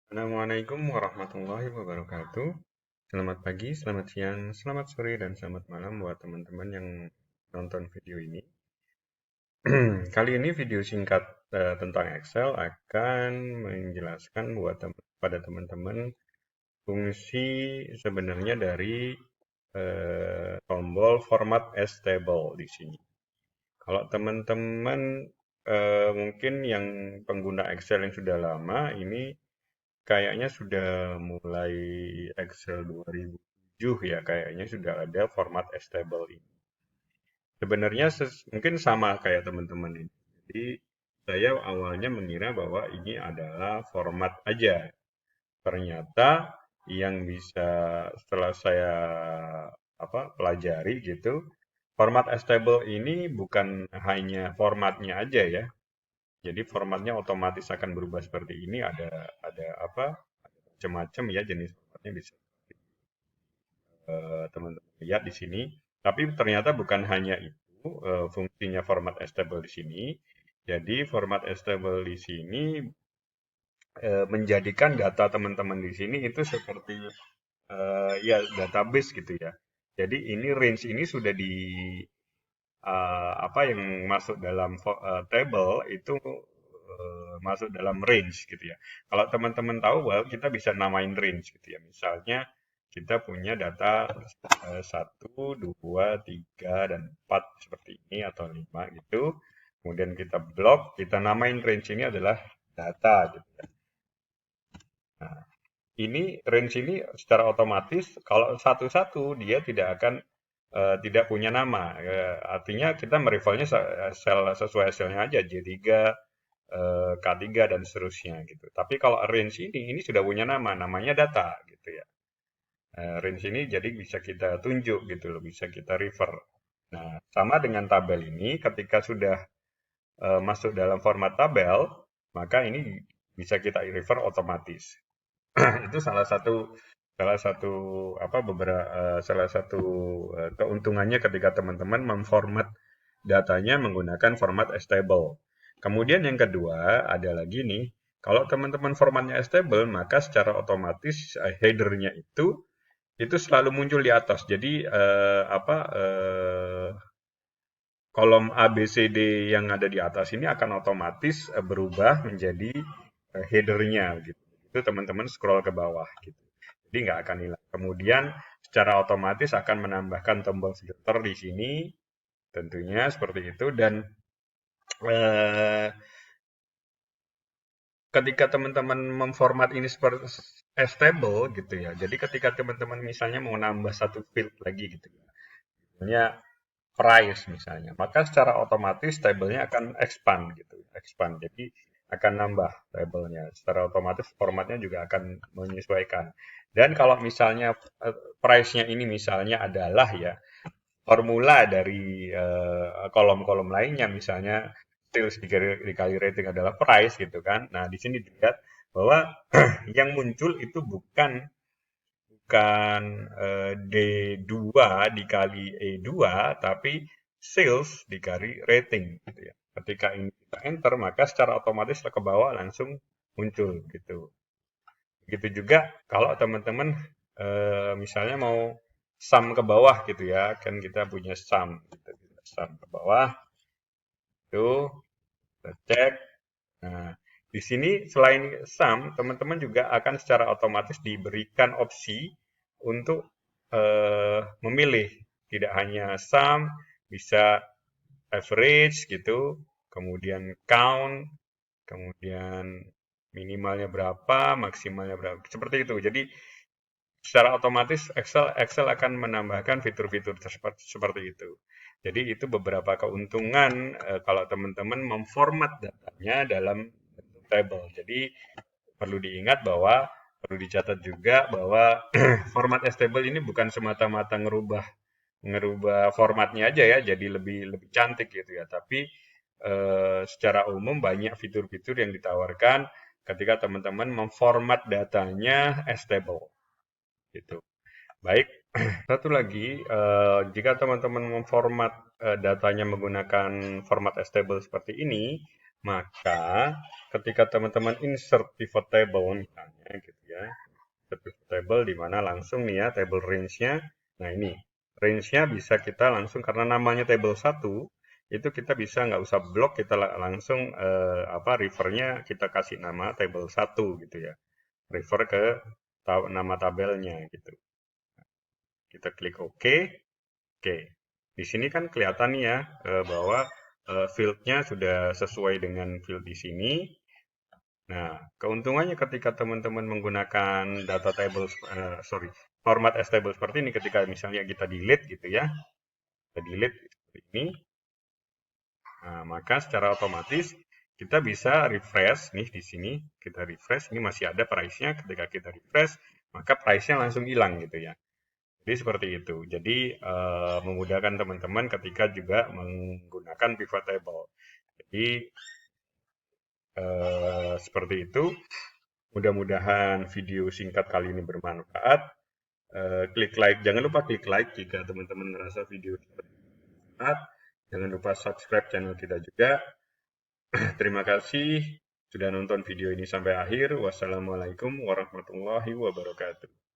Assalamualaikum warahmatullahi wabarakatuh. Selamat pagi, selamat siang, selamat sore, dan selamat malam buat teman-teman yang nonton video ini. Kali ini video singkat tentang Excel akan menjelaskan pada teman-teman fungsi sebenarnya dari tombol format as table di sini. Kalau teman-teman mungkin yang pengguna Excel yang sudah lama, ini kayaknya sudah mulai Excel 2007 ya, kayaknya sudah ada format stable ini. Sebenarnya mungkin sama kayak teman-teman ini. Jadi saya awalnya mengira bahwa ini adalah format aja. Ternyata yang bisa setelah saya pelajari gitu, format stable ini bukan hanya formatnya aja ya. Jadi formatnya otomatis akan berubah seperti ini. Ada apa? Macam-macam ya jenis formatnya bisa teman-teman lihat di sini. Tapi ternyata bukan hanya itu fungsinya format stable di sini. Jadi format stable di sini menjadikan data teman-teman di sini itu seperti ya database gitu ya. Jadi ini range ini sudah di apa yang masuk dalam table itu masuk dalam range gitu ya. Kalau teman-teman tahu, well, kita bisa namain range gitu ya. Misalnya kita punya data 1, 2, 3, dan 4 seperti ini atau 5 gitu. Kemudian kita blok, kita namain range ini adalah data gitu ya. Nah, ini range ini secara otomatis kalau satu-satu dia tidak punya nama. Artinya kita merefernya sesuai selnya aja J3, K3 dan seterusnya gitu. Tapi kalau range ini sudah punya nama, namanya data gitu ya. Range ini jadi bisa kita tunjuk gitu loh, bisa kita refer. Nah, sama dengan tabel ini ketika sudah masuk dalam format tabel, maka ini bisa kita refer otomatis. Itu salah satu salah satu keuntungannya ketika teman-teman memformat datanya menggunakan format stable. Kemudian yang kedua ada lagi nih, kalau teman-teman formatnya stable, maka secara otomatis headernya itu selalu muncul di atas. Jadi kolom A, B, C, D yang ada di atas ini akan otomatis berubah menjadi headernya gitu. Itu teman-teman scroll ke bawah gitu. Jadi nggak akan hilang. Kemudian secara otomatis akan menambahkan tombol filter di sini, tentunya seperti itu. Dan eh, ketika teman-teman memformat ini seperti as table gitu ya. Jadi ketika teman-teman misalnya mau nambah satu field lagi gitu ya. Misalnya price misalnya, maka secara otomatis tabelnya akan expand gitu, expand. Jadi akan nambah tabelnya. Secara otomatis formatnya juga akan menyesuaikan. Dan kalau misalnya price-nya ini misalnya adalah ya formula dari kolom-kolom lainnya, misalnya sales dikali rating adalah price gitu kan. Nah, di sini dilihat bahwa yang muncul itu bukan D2 dikali E2, tapi sales dikali rating gitu ya. Ketika ini kita enter, maka secara otomatis ke bawah langsung muncul gitu. Begitu juga kalau teman-teman misalnya mau sum ke bawah gitu ya, kan kita punya sum gitu. Sum ke bawah itu kita cek. Nah, di sini selain sum, teman-teman juga akan secara otomatis diberikan opsi untuk memilih tidak hanya sum, bisa average gitu, kemudian count, kemudian minimalnya berapa, maksimalnya berapa, seperti itu. Jadi secara otomatis Excel akan menambahkan fitur-fitur seperti itu. Jadi itu beberapa keuntungan kalau teman-teman memformat datanya dalam bentuk table. Jadi perlu diingat bahwa perlu dicatat juga bahwa format table ini bukan semata-mata ngerubah ngerubah formatnya aja ya, jadi lebih lebih cantik gitu ya. Tapi secara umum banyak fitur-fitur yang ditawarkan ketika teman-teman memformat datanya as table gitu. Baik, satu lagi, jika teman-teman memformat datanya menggunakan format stable seperti ini, Maka ketika teman-teman insert pivot table misalnya gitu ya, pivot table di mana langsung nih ya table range-nya. Nah ini range-nya bisa kita langsung karena namanya table 1 itu kita bisa nggak usah blok, kita langsung refernya kita kasih nama table 1 gitu ya. Refer ke nama tabelnya gitu. Kita klik OK. Oke. Di sini kan kelihatan nih ya bahwa field-nya sudah sesuai dengan field di sini. Nah, keuntungannya ketika teman-teman menggunakan data table, format as table seperti ini, ketika misalnya kita delete gitu ya, kita delete seperti ini, nah, maka secara otomatis kita bisa refresh nih di sini, kita refresh, ini masih ada price-nya, ketika kita refresh, maka price-nya langsung hilang gitu ya. Jadi seperti itu. Jadi memudahkan teman-teman ketika juga menggunakan pivot table. Jadi seperti itu. Mudah-mudahan video singkat kali ini bermanfaat. Klik like, jangan lupa klik like jika teman-teman merasa video ini bermanfaat. Jangan lupa subscribe channel kita juga. Terima kasih sudah nonton video ini sampai akhir. Wassalamualaikum warahmatullahi wabarakatuh.